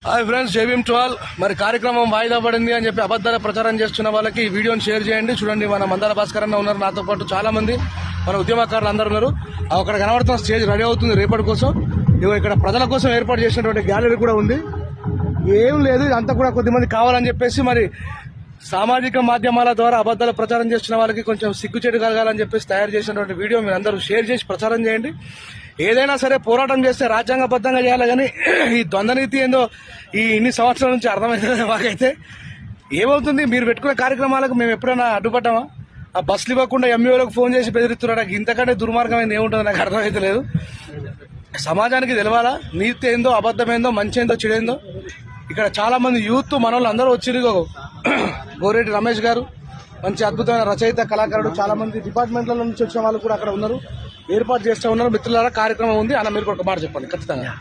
Hi friends, JBM 12 మరి కార్యక్రమం వాయిదా పడింది అని చెప్పి అబద్ధాల ప్రచారం చేస్తున్న వాళ్ళకి ఈ వీడియోని షేర్ చేయండి. చూడండి, మన మందాల భాస్కర్ అన్న ఉన్నారు, నాతో పాటు చాలా మంది మన ఉద్యమకారులు అందరూ ఉన్నారు. అక్కడ కనబడుతున్న స్టేజ్ రెడీ అవుతుంది రేపటి కోసం. ఇగో ఇక్కడ ప్రజల కోసం ఏర్పాటు చేసినటువంటి గ్యాలరీ కూడా ఉంది. ఏం లేదు, ఇదంతా కూడా కొద్దిమంది కావాలని చెప్పేసి మరి సామాజిక మాధ్యమాల ద్వారా అబద్ధాలు ప్రచారం చేస్తున్న వాళ్ళకి కొంచెం సిగ్గుచేటు కలగాలని చెప్పేసి తయారు చేసినటువంటి వీడియో మీరు అందరూ షేర్ చేసి ప్రచారం చేయండి. ఏదైనా సరే పోరాటం చేస్తే రాజ్యాంగబద్ధంగా చేయాలి, కానీ ఈ ద్వంద్వనీతి ఏందో ఈ ఇన్ని సంవత్సరాల నుంచి అర్థమవుతుంది మాకైతే. ఏమవుతుంది, మీరు పెట్టుకునే కార్యక్రమాలకు మేము ఎప్పుడైనా అడ్డుపడ్డామా? ఆ బస్సులు ఇవ్వకుండా ఎంఈఓలకు ఫోన్ చేసి బెదిరిస్తున్నాడు. ఇంతకంటే దుర్మార్గమైంది ఏముంటుందో నాకు అర్థమైతే లేదు. సమాజానికి తెలవాలా నీతి ఏందో, అబద్ధం ఏందో, మంచి ఏందో, చెడేందో. ఇక్కడ చాలా మంది యూత్ మనోళ్ళు అందరూ వచ్చిరు. గోరెడ్డి రమేష్ గారు మంచి అద్భుతమైన రచయిత, కళాకారుడు, చాలా మంది డిపార్ట్మెంట్ల నుంచి వచ్చిన వాళ్ళు కూడా అక్కడ ఉన్నారు, ఏర్పాటు చేస్తూ ఉన్నారు. మిత్రులారా, కార్యక్రమం ఉంది అన్న, మీరు ఒక మాట చెప్పండి ఖచ్చితంగా.